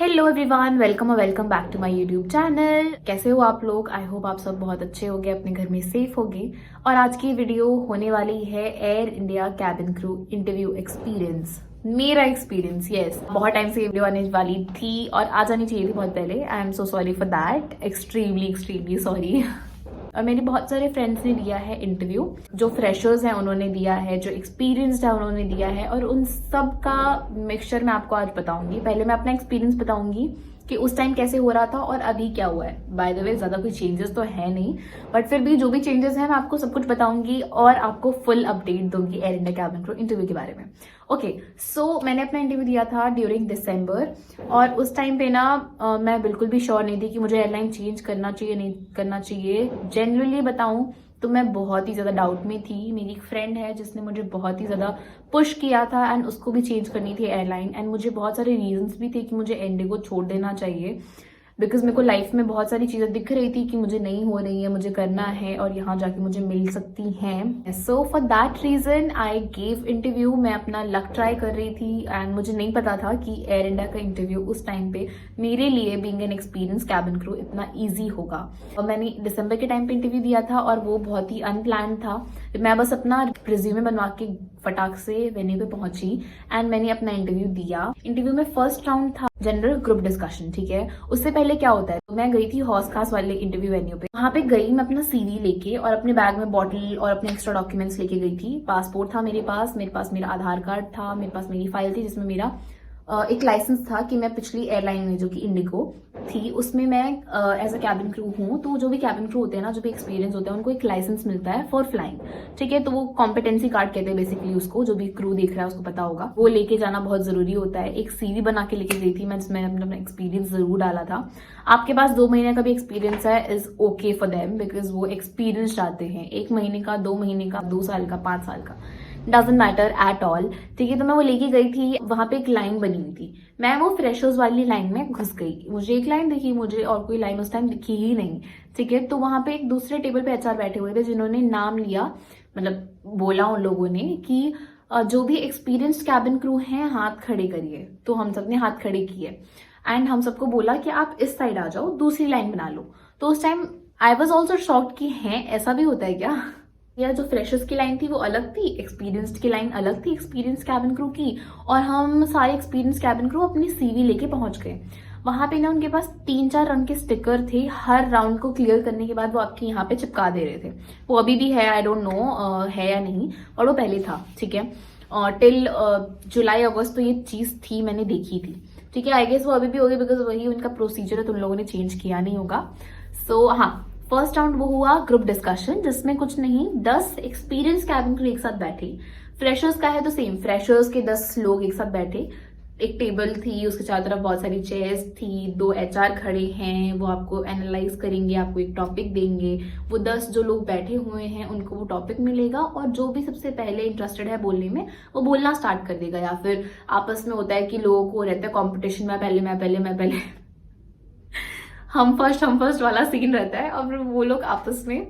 Hello everyone, welcome और welcome back to my YouTube channel. कैसे हो आप लोग? आई होप आप सब बहुत अच्छे होंगे, अपने घर में सेफ होंगे। और आज की वीडियो होने वाली है air India cabin crew interview experience. मेरा एक्सपीरियंस, यस। बहुत टाइम से ये वीडियो आने वाली थी और आ जानी चाहिए थी बहुत पहले। I am so sorry for that, extremely sorry. और मेरे बहुत सारे फ्रेंड्स ने दिया है इंटरव्यू, जो फ्रेशर्स हैं उन्होंने दिया है, जो एक्सपीरियंस्ड है उन्होंने दिया है, और उन सब का मिक्सचर मैं आपको आज बताऊंगी। पहले मैं अपना एक्सपीरियंस बताऊंगी कि उस टाइम कैसे हो रहा था और अभी क्या हुआ है। बाय द वे ज्यादा कोई चेंजेस तो है नहीं, बट फिर भी जो भी चेंजेस हैं मैं आपको सब कुछ बताऊंगी और आपको फुल अपडेट दूंगी air India cabin crew interview के बारे में। ओके, सो मैंने अपना इंटरव्यू दिया था ड्यूरिंग दिसंबर, और उस टाइम पे ना मैं बिल्कुल भी श्योर नहीं थी कि मुझे एयरलाइन चेंज करना चाहिए नहीं करना चाहिए। जनरली बताऊं तो मैं बहुत ही ज्यादा डाउट में थी। मेरी एक फ्रेंड है जिसने मुझे बहुत ही ज्यादा पुश किया था एंड उसको भी चेंज करनी थी एयरलाइन, एंड मुझे बहुत सारे रीजंस भी थे कि मुझे इंडिगो छोड़ देना चाहिए, बिकॉज मेरे को लाइफ में बहुत सारी चीजें दिख रही थी कि मुझे नहीं हो रही है, मुझे करना है और यहाँ जाके मुझे मिल सकती हैं। So for that reason I gave interview. मैं अपना लक ट्राई कर रही थी एंड मुझे नहीं पता था कि एयर इंडिया का इंटरव्यू उस टाइम पे मेरे लिए being an experience cabin crew इतना ईजी होगा। और मैंने दिसंबर के टाइम पे इंटरव्यू दिया था और वो बहुत ही अनप्लान था। मैं बस अपना रिज्यूमे बनवा के फटाक से वेन्यू पे पहुंची एंड मैंने अपना इंटरव्यू दिया। इंटरव्यू में फर्स्ट राउंड था जनरल ग्रुप डिस्कशन, ठीक है। उससे पहले क्या होता है, तो मैं गई थी हौस खास वाले इंटरव्यू वेन्यू पे। वहां पे गई मैं अपना सीवी लेके और अपने बैग में बॉटल और अपने एक्स्ट्रा डॉक्यूमेंट्स लेके गई थी। पासपोर्ट था मेरे पास मेरा आधार कार्ड था, मेरे पास मेरी फाइल थी जिसमें मेरा एक लाइसेंस था कि मैं पिछली एयरलाइन में जो कि इंडिगो थी उसमें मैं एज अ कैबिन क्रू हूँ। तो जो भी कैबिन क्रू होते हैं ना, जो भी एक्सपीरियंस होता है, उनको एक लाइसेंस मिलता है फॉर फ्लाइंग, ठीक है। तो वो कॉम्पिटेंसी कार्ड कहते हैं बेसिकली उसको, जो भी क्रू देख रहा है उसको पता होगा। वो लेके जाना बहुत जरूरी होता है। एक सीवी बना के लेके गई थी मैं, जिसमें अपना एक्सपीरियंस जरूर डाला था। आपके पास 2 महीने का भी एक्सपीरियंस है is okay for them, because वो एक्सपीरियंस चाहते हैं। 1 महीने का, 2 महीने का, 2 साल का, 5 साल का, डजेंट मैटर एट ऑल, ठीक है। तो मैं वो लेके गई थी। वहां पे एक लाइन बनी हुई थी, मैं वो फ्रेशर्स वाली लाइन में घुस गई। मुझे एक लाइन दिखी, मुझे और कोई लाइन उस टाइम दिखी ही नहीं, ठीक है। तो वहां पे एक दूसरे टेबल पे एचआर बैठे हुए थे जिन्होंने नाम लिया, मतलब बोला उन लोगों ने कि जो भी एक्सपीरियंस्ड कैबिन क्रू हैं हाथ खड़े करिए। तो हम सबने हाथ खड़े किए एंड हम सबको बोला कि आप इस साइड आ जाओ, दूसरी लाइन बना लो। तो उस time I was also shocked कि हैं ऐसा भी होता है क्या। या जो फ्रेशर्स की लाइन थी वो अलग थी, एक्सपीरियंस्ड की लाइन अलग थी, एक्सपीरियंस कैबिन क्रू की। और हम सारे एक्सपीरियंस कैबिन क्रू अपनी सीवी लेके पहुंच गए। वहां पे ना उनके पास 3-4 रंग के स्टिकर थे। हर राउंड को क्लियर करने के बाद वो आपके यहाँ पे चिपका दे रहे थे। वो अभी भी है, आई डोंट नो है या नहीं, और वो पहले था, ठीक है। टिल जुलाई अगस्त तो ये चीज थी, मैंने देखी थी, ठीक है। आई गेस वो अभी भी होगी, बिकॉज वही उनका प्रोसीजर है, तो उन लोगों ने चेंज किया नहीं होगा। सो हाँ, फर्स्ट राउंड वो हुआ ग्रुप डिस्कशन, जिसमें कुछ नहीं 10 एक्सपीरियंस कैबिन क्रू एक साथ बैठे। फ्रेशर्स का है तो सेम, फ्रेशर्स के 10 लोग एक साथ बैठे। एक टेबल थी, उसके चारों तरफ बहुत सारी चेयर्स थी, 2 एचआर खड़े हैं, वो आपको एनालाइज करेंगे, आपको एक टॉपिक देंगे। वो 10 जो लोग बैठे हुए हैं उनको वो टॉपिक मिलेगा, और जो भी सबसे पहले इंटरेस्टेड है बोलने में वो बोलना स्टार्ट कर देगा। या फिर आपस में होता है कि लोगों को रहता है कॉम्पिटिशन, मैं पहले हम फर्स्ट वाला सीन रहता है, और फिर वो लोग आपस में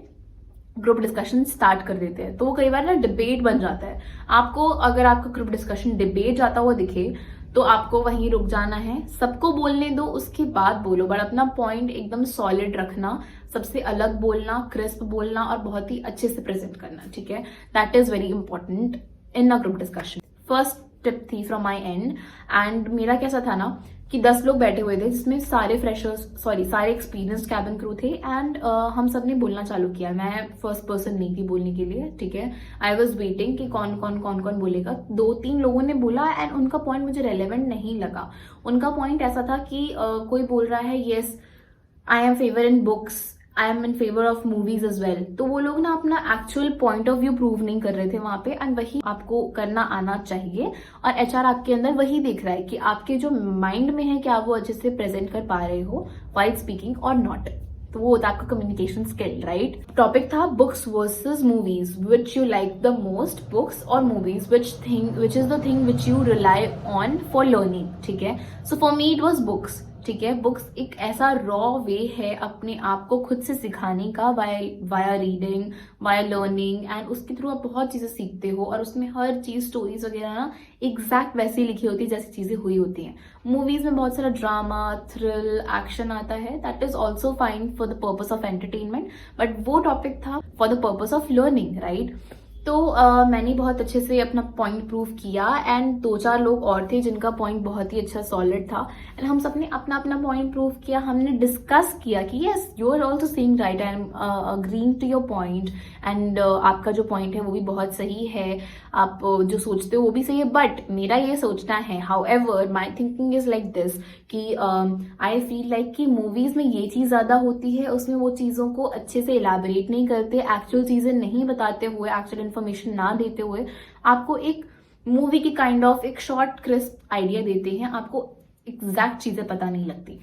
ग्रुप डिस्कशन स्टार्ट कर देते हैं। तो वो कई बार ना डिबेट बन जाता है। आपको अगर आपका ग्रुप डिस्कशन डिबेट जाता हुआ दिखे तो आपको वहीं रुक जाना है, सबको बोलने दो, उसके बाद बोलो, बट अपना पॉइंट एकदम सॉलिड रखना, सबसे अलग बोलना, क्रिस्प बोलना, और बहुत ही अच्छे से प्रेजेंट करना, ठीक है। That is very important in a group discussion. First tip थी फ्रॉम माई एंड। एंड मेरा कैसा था ना कि 10 लोग बैठे हुए थे, जिसमें सारे सारे एक्सपीरियंस्ड कैबिन क्रू थे। एंड हम सब ने बोलना चालू किया। मैं फर्स्ट पर्सन नहीं थी बोलने के लिए, ठीक है। आई वॉज वेटिंग कि कौन कौन बोलेगा। 2-3 लोगों ने बोला एंड उनका पॉइंट मुझे रेलेवेंट नहीं लगा। उनका पॉइंट ऐसा था कि कोई बोल रहा है yes I am favour in books, I am in favour of movies as well. तो वो लोग ना अपना actual point of view prove नहीं कर रहे थे वहां पे, एंड वही आपको करना आना चाहिए। और एचआर आपके अंदर वही देख रहा है कि आपके जो माइंड में है कि आप वो अच्छे से प्रेजेंट कर पा रहे हो व्हाइल स्पीकिंग और नॉट। तो वो होता है आपका कम्युनिकेशन स्किल, राइट। टॉपिक था books versus movies, which you like the most, books और movies, which is the thing which you rely on for learning, ठीक है। So for me it was books, ठीक है। बुक्स एक ऐसा raw whey है अपने आप को खुद से सिखाने का, via reading, via learning, and उसके थ्रू आप बहुत चीज़ें सीखते हो, और उसमें हर चीज़, स्टोरीज वगैरह ना एग्जैक्ट वैसी लिखी होती है जैसी चीज़ें हुई होती हैं। मूवीज में बहुत सारा ड्रामा, थ्रिल, एक्शन आता है, that is also fine for the purpose of entertainment, but वो टॉपिक था for the purpose of learning, right. तो मैंने बहुत अच्छे से अपना पॉइंट प्रूव किया, एंड 2-4 लोग और थे जिनका पॉइंट बहुत ही अच्छा सॉलिड था, एंड हम सबने अपना अपना पॉइंट प्रूव किया। हमने डिस्कस किया कि yes, you are also saying right, I am agreeing to your point, and आपका जो पॉइंट है वो भी बहुत सही है, आप जो सोचते हो वो भी सही है, बट मेरा ये सोचना है, how ever my thinking is like this कि आई फील लाइक कि मूवीज में ये चीज़ ज़्यादा होती है, उसमें वो चीज़ों को अच्छे से इलाबोरेट नहीं करते, एक्चुअल चीज़ें नहीं बताते हुए, एक्चुअल इन्फॉर्मेशन ना देते हुए आपको एक मूवी की काइंड ऑफ एक शॉर्ट क्रिस्प आइडिया देते हैं, आपको एग्जैक्ट चीज़ें पता नहीं लगती।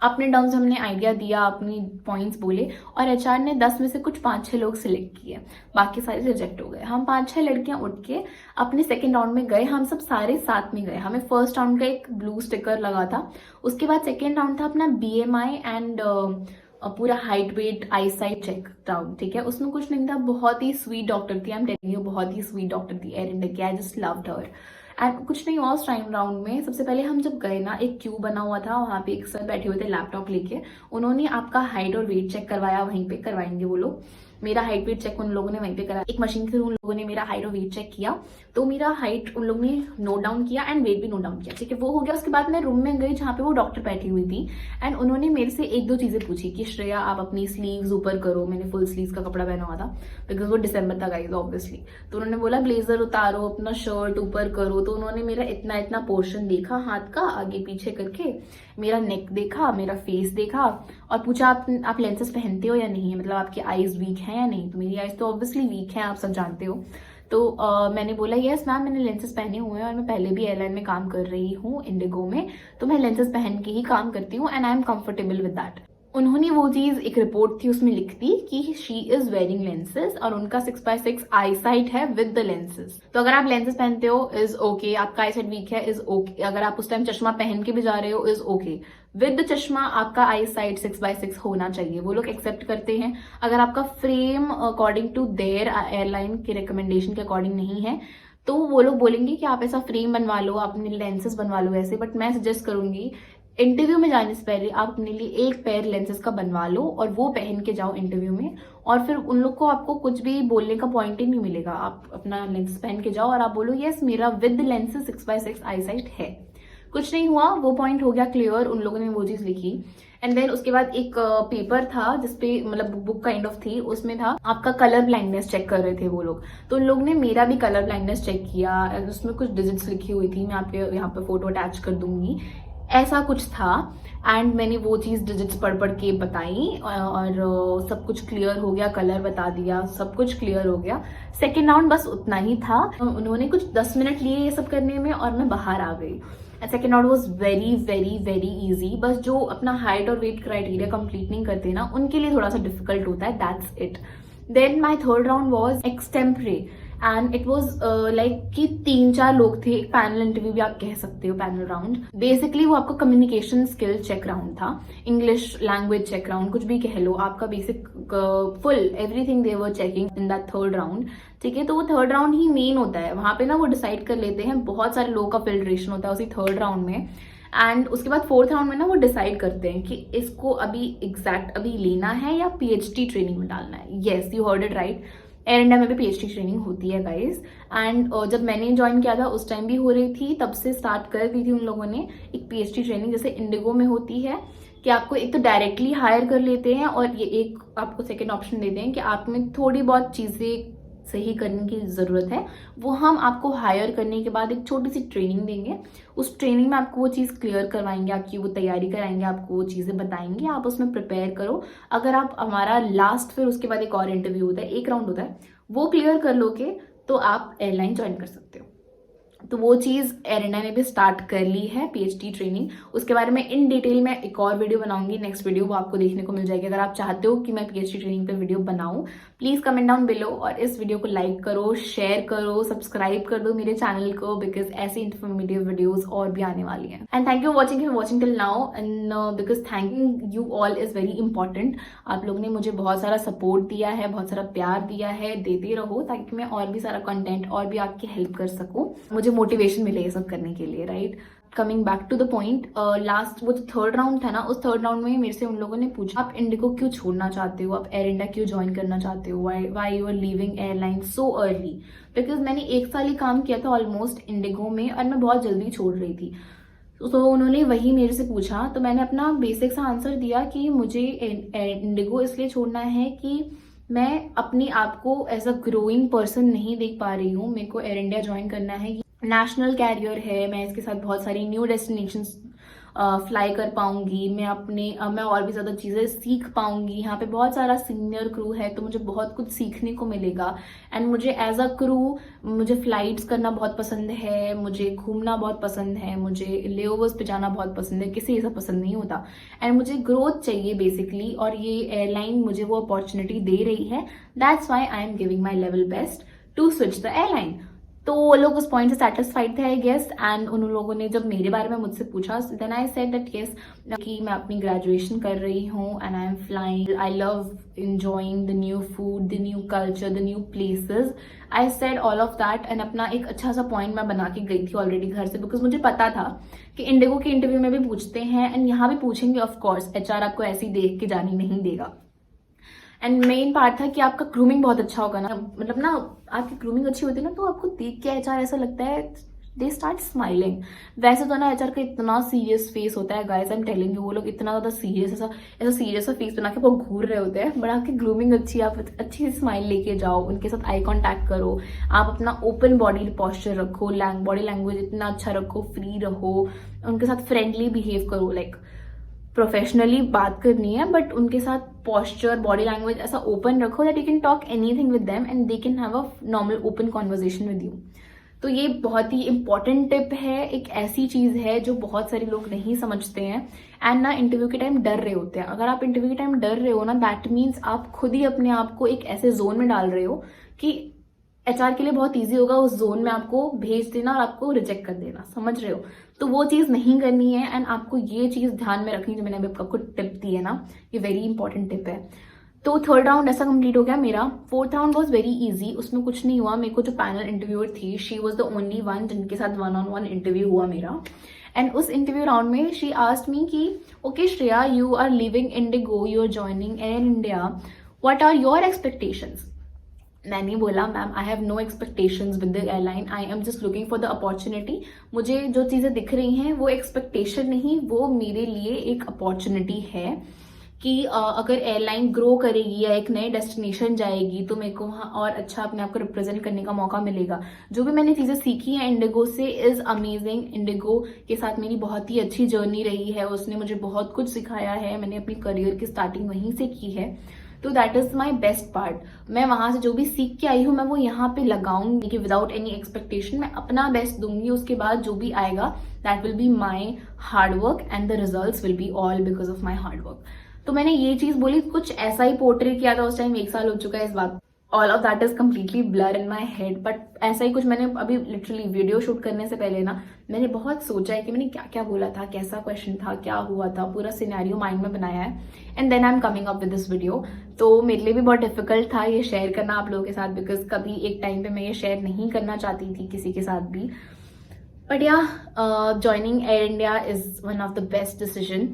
अपने टर्म्स हमने आइडिया दिया, अपनी पॉइंट्स बोले, और एचआर ने 10 में से कुछ 5-6 लोग सिलेक्ट किए, बाकी सारे रिजेक्ट हो गए। हम 5-6 लड़कियां उठ के अपने सेकेंड राउंड में गए, हम सब सारे साथ में गए। हमें फर्स्ट राउंड का एक ब्लू स्टिकर लगा था, उसके बाद सेकेंड राउंड था अपना BMI एंड पूरा हाइट, वेट, आई साइट चेक राउंड, ठीक है। उसमें कुछ नहीं था, बहुत ही स्वीट डॉक्टर थी, आई एम टेलिंग यू, बहुत ही स्वीट डॉक्टर थी एयर इंडिया की, I just loved her. And कुछ नहीं हुआ उस टाइम राउंड में। सबसे पहले हम जब गए ना, एक क्यू बना हुआ था, वहाँ पे एक सर बैठे हुए थे लैपटॉप लेके, उन्होंने आपका हाइट और वेट चेक करवाया, वहीं पे करवाएंगे वो लोग। मेरा हाइट वेट चेक उन लोगों ने वहीं पे करा, एक मशीन के थ्रू उन लोगों ने मेरा हाइट और वेट चेक किया, तो मेरा हाइट उन लोगों ने नोट डाउन किया एंड वेट भी नोट डाउन किया, ठीक है, वो हो गया। उसके बाद मैं रूम में गई जहाँ पे वो डॉक्टर बैठी हुई थी, एंड उन्होंने मेरे से 1-2 चीजें पूछी कि श्रेया आप अपनी स्लीव्स ऊपर करो। मैंने फुल स्लीव्स का कपड़ा पहना हुआ था बिकॉज वो दिसंबर था गाइस ऑब्वियसली। तो उन्होंने बोला ब्लेजर उतारो, अपना शर्ट ऊपर करो, तो उन्होंने मेरा इतना इतना पोर्शन देखा हाथ का आगे पीछे करके, मेरा नेक देखा, मेरा फेस देखा, और पूछा आप लेंसेज पहनते हो या नहीं, मतलब आपकी आईज वीक है या नहीं। तो मेरी आईज तो ऑब्वियसली वीक है, आप सब जानते हो। तो मैंने बोला यस मैम, मैंने लेंसेज पहने हुए हैं, और मैं पहले भी एयरलाइन में काम कर रही हूँ इंडिगो में, तो मैं लेंसेज पहन के ही काम करती हूँ, and I am comfortable with that. उन्होंने वो चीज, एक रिपोर्ट थी उसमें लिख दी कि शी इज वेयरिंग लेंसेज, और उनका 6/6 आई साइट है विद द लेंसेज। तो अगर आप लेंसेज पहनते हो इज ओके, आपका आई साइट वीक है इज ओके, अगर आप उस टाइम चश्मा पहन के भी जा रहे हो इज ओके। विद द चश्मा आपका आई साइट 6/6 होना चाहिए, वो लोग एक्सेप्ट करते हैं। अगर आपका frame according to their airline के रिकमेंडेशन के अकॉर्डिंग नहीं है, तो वो लोग बोलेंगे कि आप ऐसा फ्रेम बनवा लो, आप अपने लेंसेज बनवा लो ऐसे। बट मैं सजेस्ट करूंगी इंटरव्यू में जाने से पहले आप अपने लिए एक पेयर लेंसेज का बनवा लो, और वो पहन के जाओ इंटरव्यू में, और फिर उन लोग को आपको कुछ भी बोलने का पॉइंट ही नहीं मिलेगा। आप अपना लेंसेज पहन के जाओ और आप बोलो यस मेरा विद लेंसेज 6/6 आई साइट है। कुछ नहीं हुआ, वो पॉइंट हो गया क्लियर, उन लोगों ने वो चीज लिखी। एंड देन उसके बाद एक पेपर था जिसपे, मतलब बुक काइंड ऑफ थी, उसमें था आपका कलर ब्लाइंडनेस चेक कर रहे थे वो लोग। तो उन लोग ने मेरा भी कलर ब्लाइंडनेस चेक किया, उसमें कुछ डिजिट्स लिखी हुई थी, मैं आपके यहाँ पे फोटो अटैच कर दूंगी, ऐसा कुछ था। एंड मैंने वो चीज़ डिजिट्स पढ़ के बताई, और सब कुछ क्लियर हो गया, कलर बता दिया, सब कुछ क्लियर हो गया। सेकेंड राउंड बस उतना ही था, उन्होंने कुछ 10 मिनट लिए ये सब करने में, और मैं बाहर आ गई। Second round was very very very easy. बस जो अपना हाइट और वेट क्राइटेरिया कंप्लीट नहीं करते ना, उनके लिए थोड़ा सा डिफिकल्ट होता है, that's it. Then my third round was extempore, and it was like कि 3-4 लोग थे, एक पैनल इंटरव्यू भी आप कह सकते हो, पैनल राउंड। बेसिकली वो आपका कम्युनिकेशन स्किल चेक राउंड था, इंग्लिश लैंग्वेज चेक राउंड, कुछ भी कह लो, आपका basic full everything they were checking in that third round, ठीक है। तो वो थर्ड राउंड ही मेन होता है, वहां पे ना वो डिसाइड कर लेते हैं, बहुत सारे लोगों का फिल्ट्रेशन होता है उसी थर्ड राउंड में। एंड उसके बाद फोर्थ राउंड में ना वो डिसाइड करते हैं कि इसको अभी एग्जैक्ट अभी लेना है या PhD ट्रेनिंग में डालना है। Yes, you heard it right, air India में भी PhD ट्रेनिंग होती है गाइज। एंड जब मैंने ज्वाइन किया था उस टाइम भी हो रही थी, तब से स्टार्ट कर दी थी उन लोगों ने एक PhD ट्रेनिंग, जैसे इंडिगो में होती है कि आपको एक तो डायरेक्टली हायर कर लेते हैं, और ये एक आपको सेकेंड ऑप्शन देते हैं कि आप में थोड़ी बहुत चीजें सही करने की जरूरत है, वो हम आपको हायर करने के बाद एक छोटी सी ट्रेनिंग देंगे। उस ट्रेनिंग में आपको वो चीज़ क्लियर करवाएंगे, आपकी वो तैयारी कराएंगे, आपको वो चीज़ें बताएंगे, आप उसमें प्रिपेयर करो। अगर आप हमारा लास्ट, फिर उसके बाद एक और इंटरव्यू होता है, एक राउंड होता है, वो क्लियर कर लोगे तो आप एयरलाइन ज्वाइन कर सकते हो। तो वो चीज़ एयर इंडिया ने भी स्टार्ट कर ली है, PhD ट्रेनिंग। उसके बारे में इन डिटेल में एक और वीडियो बनाऊंगी, नेक्स्ट वीडियो, वो आपको देखने को मिल जाएगी। अगर आप चाहते हो कि मैं PhD ट्रेनिंग पे वीडियो बनाऊं, प्लीज कमेंट डाउन बिलो और इस वीडियो को लाइक करो, शेयर करो, सब्सक्राइब कर दो मेरे चैनल को, बिकॉज ऐसी इन्फॉर्मेटिव वीडियोज और भी आने वाली हैं। And thank you watching till now, and because thanking you all is very important. आप लोगों ने मुझे बहुत सारा सपोर्ट दिया है, बहुत सारा प्यार दिया है, देते रहो ताकि मैं और भी सारा कंटेंट और भी आपकी हेल्प कर सकूं, मुझे मोटिवेशन मिले ये सब करने के लिए, right. Coming back to the point, last वो जो थर्ड राउंड था ना, उस थर्ड राउंड में मेरे से उन लोगों ने पूछा आप इंडिगो क्यों छोड़ना चाहते हो, आप एयर इंडिया क्यों ज्वाइन करना चाहते हो, why you are leaving airline so early. Because मैंने 1 साल ही काम किया था ऑलमोस्ट इंडिगो में और मैं बहुत जल्दी छोड़ रही थी। तो उन्होंने वही मेरे से पूछा, तो मैंने अपना बेसिक सा आंसर दिया कि मुझे इंडिगो इसलिए छोड़ना है कि मैं अपने आप को एज अ ग्रोइंग पर्सन नहीं देख पा रही हूँ। मेरे को एयर इंडिया ज्वाइन करना है, नेशनल कैरियर है, मैं इसके साथ बहुत सारी न्यू डेस्टिनेशंस फ्लाई कर पाऊंगी, मैं और भी ज़्यादा चीज़ें सीख पाऊंगी। यहाँ पे बहुत सारा सीनियर क्रू है तो मुझे बहुत कुछ सीखने को मिलेगा। एंड मुझे एज अ क्रू मुझे फ्लाइट्स करना बहुत पसंद है, मुझे घूमना बहुत पसंद है, मुझे लेओवर्स पे जाना बहुत पसंद है, किसी ऐसा पसंद नहीं होता। एंड मुझे ग्रोथ चाहिए बेसिकली, और ये एयरलाइन मुझे वो अपॉर्चुनिटी दे रही है। That's why I am giving my level best to switch the airline. तो वो लोग उस पॉइंट से सेटिस्फाइड थे आई गेस। एंड उन लोगों ने जब मेरे बारे में मुझसे पूछा, then I said that yes, कि मैं अपनी ग्रेजुएशन कर रही हूँ and I am flying, I love enjoying the new food, the new culture, the new places. I said all of that and अपना एक अच्छा सा पॉइंट मैं बना के गई थी ऑलरेडी घर से, बिकॉज मुझे पता था कि इंडिगो के इंटरव्यू में भी पूछते हैं एंड यहाँ भी पूछेंगे ऑफ कोर्स। HR आपको ऐसे ही देख के जाने नहीं देगा। एंड मेन पार्ट था कि आपका ग्रूमिंग बहुत अच्छा होगा ना, मतलब ना आपकी ग्रूमिंग अच्छी होती है ना, तो आपको देख के HR ऐसा लगता है दे स्टार्ट स्माइलिंग। वैसे तो ना HR का इतना सीरियस फेस होता है guys, I am telling you, वो लोग इतना ज्यादा सीरियस ऐसा सीरियस सा फेस बना के वो घूर रहे होते हैं। बट आपकी ग्रूमिंग अच्छी, आप अच्छी स्माइल लेके जाओ, उनके साथ आई कॉन्टैक्ट करो, आप अपना ओपन बॉडी पॉस्चर रखो, बॉडी लैंग्वेज इतना अच्छा रखो, फ्री रहो, उनके साथ फ्रेंडली बिहेव करो, लाइक प्रोफेशनली बात करनी है बट उनके साथ पॉस्चर, बॉडी लैंग्वेज ऐसा ओपन रखो that you can talk anything with them and they can have a normal open conversation with you. तो ये बहुत ही इंपॉर्टेंट टिप है, एक ऐसी चीज है जो बहुत सारे लोग नहीं समझते हैं एंड ना इंटरव्यू के टाइम डर रहे होते हैं। अगर आप इंटरव्यू के टाइम डर रहे हो ना, दैट मीन्स आप खुद ही अपने आप को एक ऐसे जोन में डाल रहे हो कि HR के लिए बहुत ईजी होगा उस जोन में आपको भेज देना और आपको रिजेक्ट कर देना, समझ रहे हो। तो वो चीज नहीं करनी है एंड आपको ये चीज ध्यान में रखनी, जो मैंने अभी आपको टिप दी है ना, ये वेरी इंपॉर्टेंट टिप है। तो थर्ड राउंड ऐसा कंप्लीट हो गया मेरा। Fourth round was very easy, उसमें कुछ नहीं हुआ। मेरे को जो पैनल इंटरव्यूअर थी, she was the only one जिनके साथ 1-on-1 इंटरव्यू हुआ मेरा। एंड उस इंटरव्यू राउंड में शी आस्क्ड मी कि okay Shreya, you are living IndiGo, you are joining Air India, what are your expectations. मैंने बोला ma'am I have no expectations with the airline, I am just looking for the opportunity. मुझे जो चीज़ें दिख रही हैं वो एक्सपेक्टेशन नहीं, वो मेरे लिए एक अपॉर्चुनिटी है कि अगर एयरलाइन ग्रो करेगी या एक नए डेस्टिनेशन जाएगी तो मेरे को वहाँ और अच्छा अपने आप को रिप्रेजेंट करने का मौका मिलेगा। जो भी मैंने चीज़ें सीखी हैं इंडिगो से इज़ अमेजिंग। इंडिगो के साथ मेरी बहुत ही अच्छी जर्नी रही है, उसने मुझे बहुत कुछ सिखाया है, मैंने अपनी करियर की स्टार्टिंग वहीं से की है। तो that is my best part. मैं वहां से जो भी सीख के आई हूँ मैं वो यहाँ पे लगाऊंगी कि विदाउट एनी एक्सपेक्टेशन मैं अपना बेस्ट दूंगी। उसके बाद जो भी आएगा that will be my hard work and the results will be all because of my hard work. तो मैंने ये चीज बोली, कुछ ऐसा ही पोर्ट्रे किया था उस टाइम, 1 साल हो चुका है इस बात। All of that is completely blur in my head, but ऐसा ही कुछ मैंने अभी लिटरली वीडियो शूट करने से पहले ना मैंने बहुत सोचा है कि मैंने क्या क्या बोला था, कैसा क्वेश्चन था, क्या हुआ था, पूरा सिनेरियो माइंड में बनाया है and then I am coming up with this video. तो मेरे लिए भी बहुत डिफिकल्ट था ये शेयर करना आप लोगों के साथ, बिकॉज कभी एक टाइम पे मैं ये शेयर नहीं करना चाहती थी किसी के साथ भी। बट या joining Air India is one of the best decision.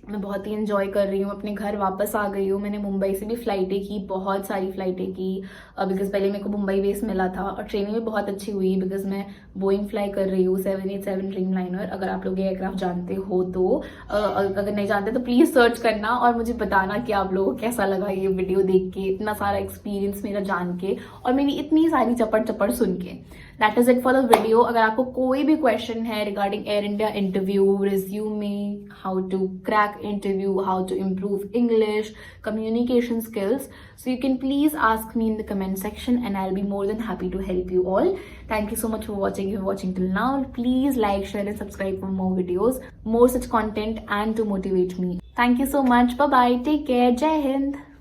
मैं बहुत ही एंजॉय कर रही हूँ, अपने घर वापस आ गई हूँ। मैंने मुंबई से भी फ्लाइटें की, बहुत सारी फ्लाइटें की, बिकॉज पहले मेरे को मुंबई बेस मिला था और ट्रेनिंग भी बहुत अच्छी हुई बिकॉज मैं बोइंग फ्लाई कर रही हूँ 787 ड्रीमलाइनर। अगर आप लोग ये एयरक्राफ्ट जानते हो तो अगर नहीं जानते तो प्लीज सर्च करना और मुझे बताना कि आप लोगों को कैसा लगा ये वीडियो देख के, इतना सारा एक्सपीरियंस मेरा जान के और मेरी इतनी सारी चपड़ सुन के। That is it for the video. अगर आपको कोई भी क्वेश्चन है regarding Air India interview, resume, how to crack crack interview, how to improve English, communication skills. So you can please ask me in the comment section and I'll be more than happy to help you all. Thank you so much for watching. If you're watching till now, please like, share and subscribe for more videos, more such content and to motivate me. Thank you so much. Bye bye. Take care. Jai Hind.